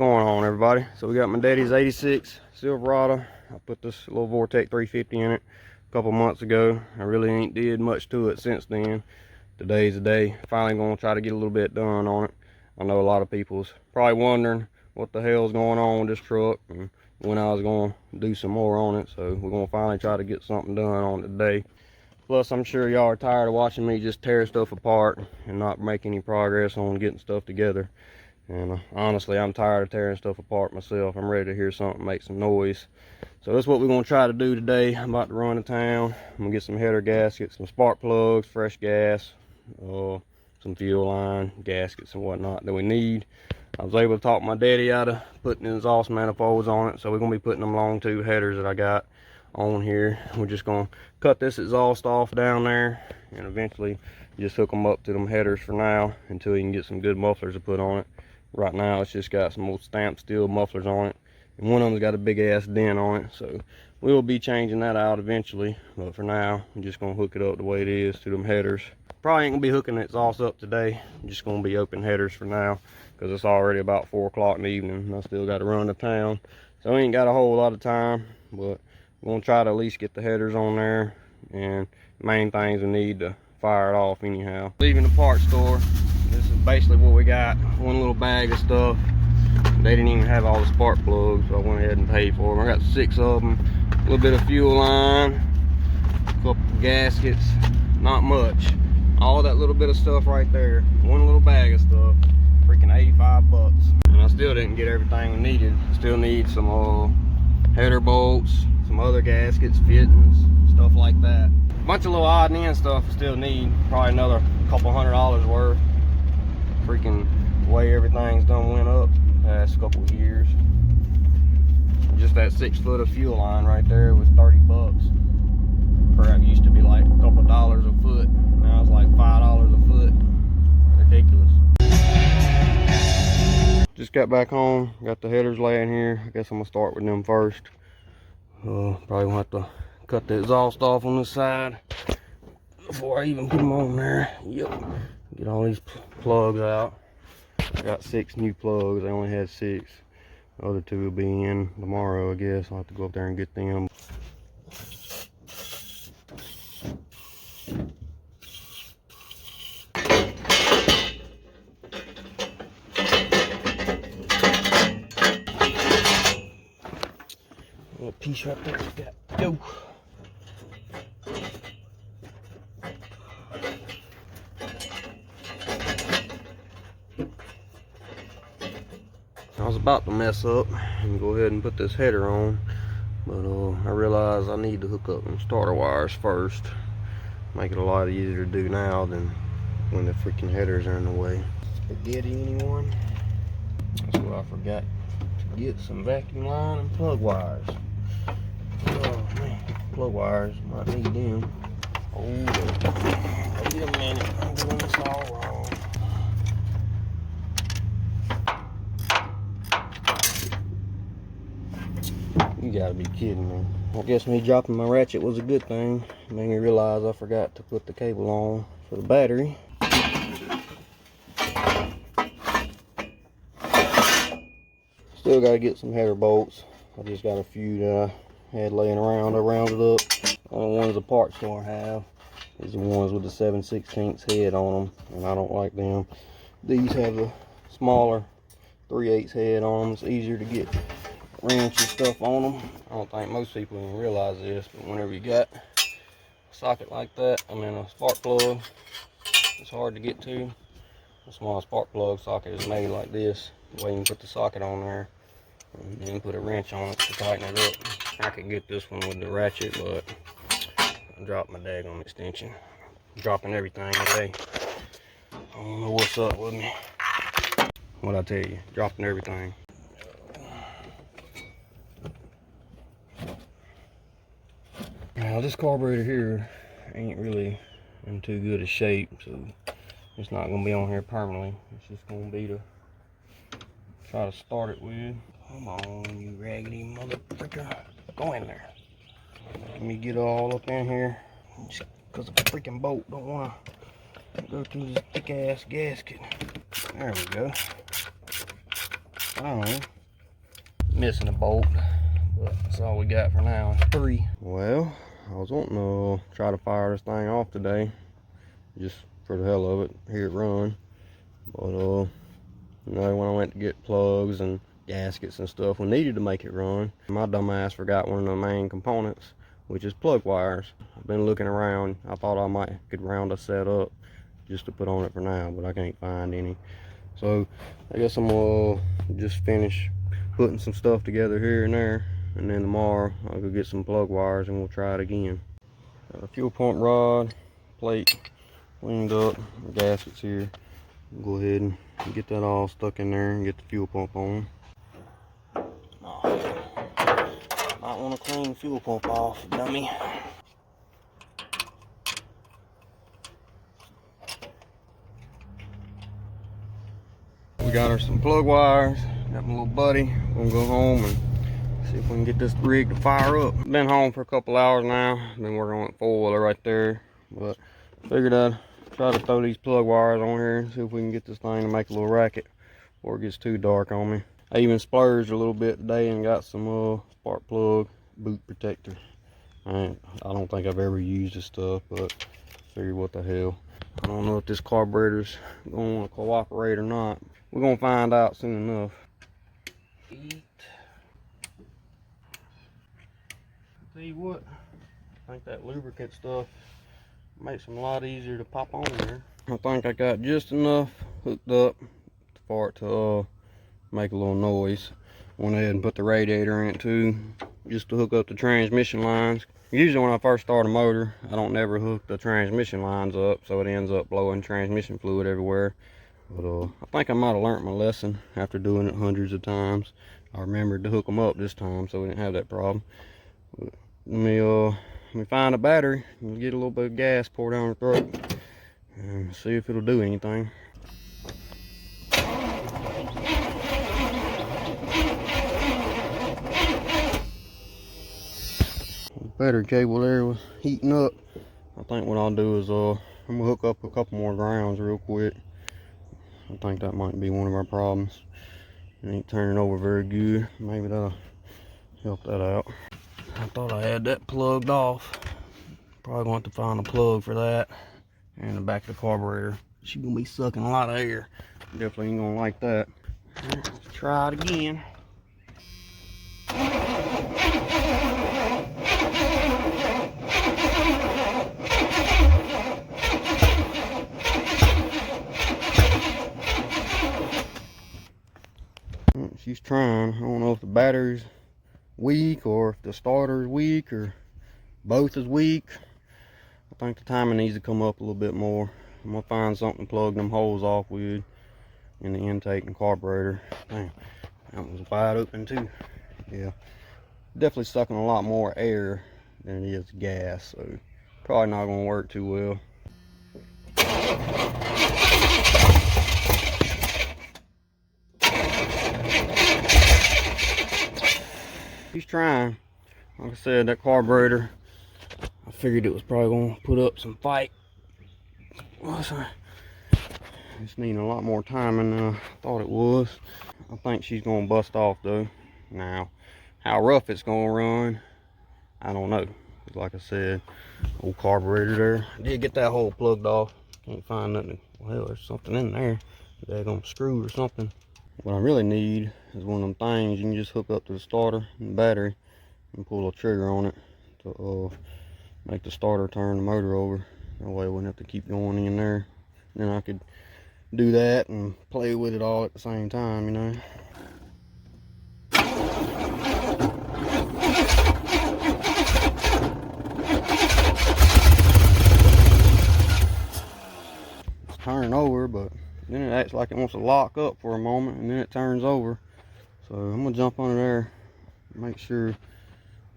going on, everybody? So we got my daddy's 86 Silverado. I put this little Vortec 350 in it a couple months ago. I really ain't did much to it since then. Today's the day. Finally gonna try to get a little bit done on it. I know a lot of people's probably wondering what the hell's going on with this truck and when I was gonna do some more on it. So we're gonna finally try to get something done on it today. Plus, I'm sure y'all are tired of watching me just tear stuff apart and not make any progress on getting stuff together. And honestly, I'm tired of tearing stuff apart myself. I'm ready to hear something make some noise. So that's what we're going to try to do today. I'm about to run to town. I'm going to get some header gaskets, some spark plugs, fresh gas, some fuel line, gaskets and whatnot that we need. I was able to talk my daddy out of putting exhaust manifolds on it. So we're going to be putting them long tube headers that I got on here. We're just going to cut this exhaust off down there and eventually just hook them up to them headers for now until you can get some good mufflers to put on it. Right now it's just got some old stamped steel mufflers on it, and one of them's got a big ass dent on it, so we'll be changing that out eventually. But for now, I'm just gonna hook it up the way it is to them headers. Probably ain't gonna be hooking the exhaust up today. I'm just gonna be open headers for now because it's already about 4 o'clock in the evening and I still got to run to town, so I ain't got a whole lot of time. But I'm gonna try to at least get the headers on there, and main things we need to fire it off anyhow. Leaving the parts store. This is basically what we got. One little bag of stuff. They didn't even have all the spark plugs, so I went ahead and paid for them. I got 6 of them. A little bit of fuel line, a couple of gaskets, not much. All that little bit of stuff right there. One little bag of stuff. Freaking 85 bucks. And I still didn't get everything we needed. Still need some header bolts, some other gaskets, fittings, stuff like that. A bunch of little odd and end stuff I still need. Probably another couple $100 worth. Freaking way everything's done went up the past couple of years. Just that 6 foot of fuel line right there was 30 bucks. Crap, used to be like a couple dollars a foot. Now it's like $5 a foot. Ridiculous. Just got back home, got the headers laying here. I guess I'm gonna start with them first. Probably gonna have to cut the exhaust off on the side before I even put them on there. Yep. Get all these plugs out. I got 6 new plugs. I only had 6. The other 2 will be in tomorrow, I guess. I'll have to go up there and get them. Little piece right there. Got to go. I was about to mess up and go ahead and put this header on, but I realized I need to hook up them starter wires first. Make it a lot easier to do now than when the freaking headers are in the way. Spaghetti, anyone? That's what I forgot to get, some vacuum line and plug wires. Oh man, plug wires, might need them. Hold up. Wait a minute, I'm doing this all wrong. You gotta be kidding me. I guess me dropping my ratchet was a good thing. It made me realize I forgot to put the cable on for the battery. Still gotta get some header bolts. I just got a few that I had laying around. I rounded up. The only ones the parts store have is the ones with the 7/16 head on them, and I don't like them. These have the smaller 3/8 head on them. It's easier to get wrench and stuff on them. I don't think most people even realize this, but whenever you got a socket like that, I mean a spark plug, it's hard to get to. A small spark plug socket is made like this. The way you can put the socket on there and then put a wrench on it to tighten it up. I could get this one with the ratchet, but I dropped my daggone extension. Dropping everything today. I don't know what's up with me. What'd I tell you? Dropping everything. Now this carburetor here ain't really in too good a shape, so it's not gonna be on here permanently. It's just gonna be to try to start it with. Come on, you raggedy mother freaker. Go in there. Let me get all up in here. Just because the freaking bolt don't wanna go through this thick ass gasket. There we go. I don't know. Missing a bolt, but that's all we got for now. It's 3. Well, I was wanting to try to fire this thing off today, just for the hell of it, hear it run. But you know, when I went to get plugs and gaskets and stuff, we needed to make it run, my dumb ass forgot one of the main components, which is plug wires. I've been looking around. I thought I could round a set up just to put on it for now, but I can't find any. So I guess I'm gonna just finish putting some stuff together here and there, and then tomorrow I'll go get some plug wires and we'll try it again. Got a fuel pump rod, plate cleaned up, gaskets here. Go ahead and get that all stuck in there and get the fuel pump on. Oh, might want to clean the fuel pump off, dummy. We got her some plug wires. Got my little buddy. We're gonna go home and see if we can get this rig to fire up. Been home for a couple hours now. Been working on that 4-wheeler right there. But figured I'd try to throw these plug wires on here and see if we can get this thing to make a little racket before it gets too dark on me. I even splurged a little bit today and got some spark plug boot protector. I don't think I've ever used this stuff, but figured what the hell. I don't know if this carburetor's gonna want to cooperate or not. We're gonna find out soon enough. Tell you what, I think that lubricant stuff makes them a lot easier to pop on there. I think I got just enough hooked up for it to make a little noise. Went ahead and put the radiator in it too, just to hook up the transmission lines. Usually when I first start a motor, I don't never hook the transmission lines up, so it ends up blowing transmission fluid everywhere. But I think I might have learned my lesson after doing it hundreds of times. I remembered to hook them up this time, so we didn't have that problem. But let me find a battery and get a little bit of gas poured down the throat and see if it'll do anything. Battery cable there was heating up. I think what I'll do is I'm gonna hook up a couple more grounds real quick. I think that might be one of our problems. It ain't turning over very good. Maybe that'll help that out. I thought I had that plugged off. Probably going to have to find a plug for that. And the back of the carburetor. She's gonna be sucking a lot of air. Definitely ain't gonna like that. Let's try it again. She's trying. I don't know if the battery's weak or if the starter's weak or both is weak. I think the timing needs to come up a little bit more. I'm gonna find something to plug them holes off with in the intake and carburetor. Damn, that was wide open too. Yeah, definitely sucking a lot more air than it is gas, so probably not gonna work too well. He's trying. Like I said, that carburetor, I figured it was probably gonna put up some fight. It's needing a lot more timing than I thought it was. I think she's gonna bust off though. Now, how rough it's gonna run, I don't know. Like I said, old carburetor there. I did get that hole plugged off. Can't find nothing. Well, there's something in there. They're gonna screw or something. What I really need is one of them things you can just hook up to the starter and the battery and pull a trigger on it to make the starter turn the motor over. That way I wouldn't have to keep going in there. Then I could do that and play with it all at the same time, you know. It's turning over, but then it acts like it wants to lock up for a moment and then it turns over. So I'm gonna jump under there, make sure,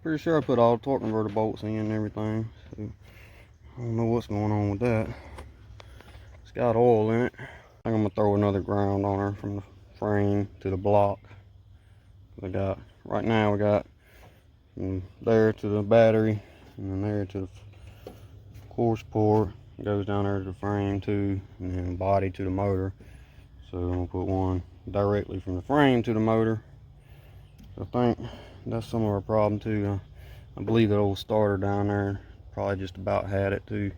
pretty sure I put all the torque converter bolts in and everything. So I don't know what's going on with that. It's got oil in it. I think I'm gonna throw another ground on her from the frame to the block. Right now we got from there to the battery and then there to the core support. It goes down there to the frame too, and then body to the motor. So I'm gonna put one directly from the frame to the motor. I think that's some of our problem too. I believe that old starter down there probably just about had it too.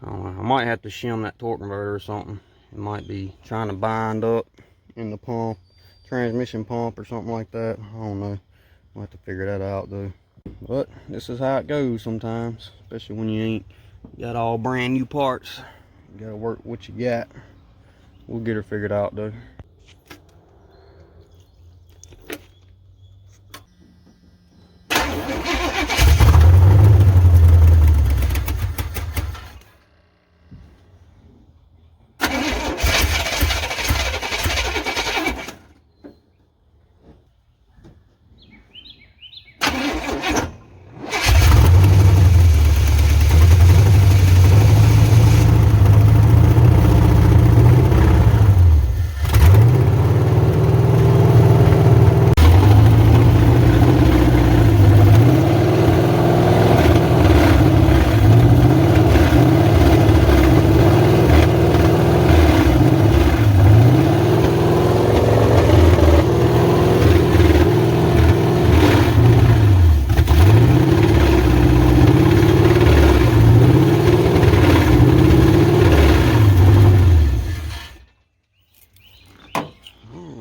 I don't know. I might have to shim that torque converter or something. It might be trying to bind up in the pump, transmission pump or something like that. I don't know. I'll have to figure that out though. But this is how it goes sometimes, especially when you ain't got all brand new parts. You gotta work what you got. We'll get her figured out though.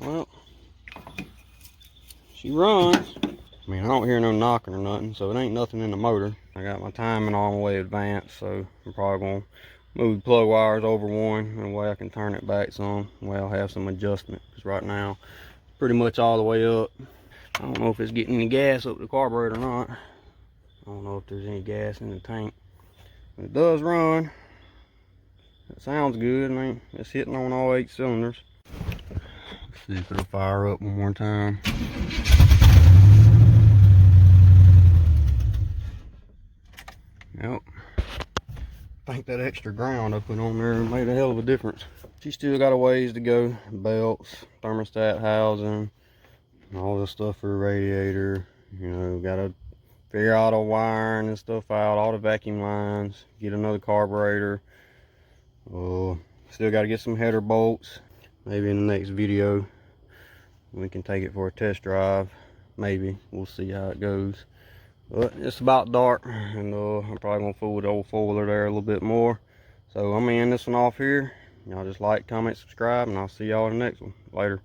Well, she runs. I mean, I don't hear no knocking or nothing, so it ain't nothing in the motor. I got my timing all the way advanced, so I'm probably gonna move the plug wires over one, and that way I can turn it back some. Way I'll have some adjustment, because right now, pretty much all the way up. I don't know if it's getting any gas up the carburetor or not. I don't know if there's any gas in the tank. But it does run. It sounds good. I mean, it's hitting on all 8 cylinders. Let's see if it'll fire up one more time. Yep. I think that extra ground I put on there made a hell of a difference. She still got a ways to go. Belts, thermostat housing, all this stuff for the radiator. You know, gotta figure out all the wiring and stuff out, all the vacuum lines, get another carburetor. Still gotta get some header bolts. Maybe in the next video we can take it for a test drive. Maybe. We'll see how it goes. But it's about dark, and I'm probably gonna fool with the old foiler there a little bit more. So I'm gonna end this one off here. Y'all just like, comment, subscribe, and I'll see y'all in the next one. Later.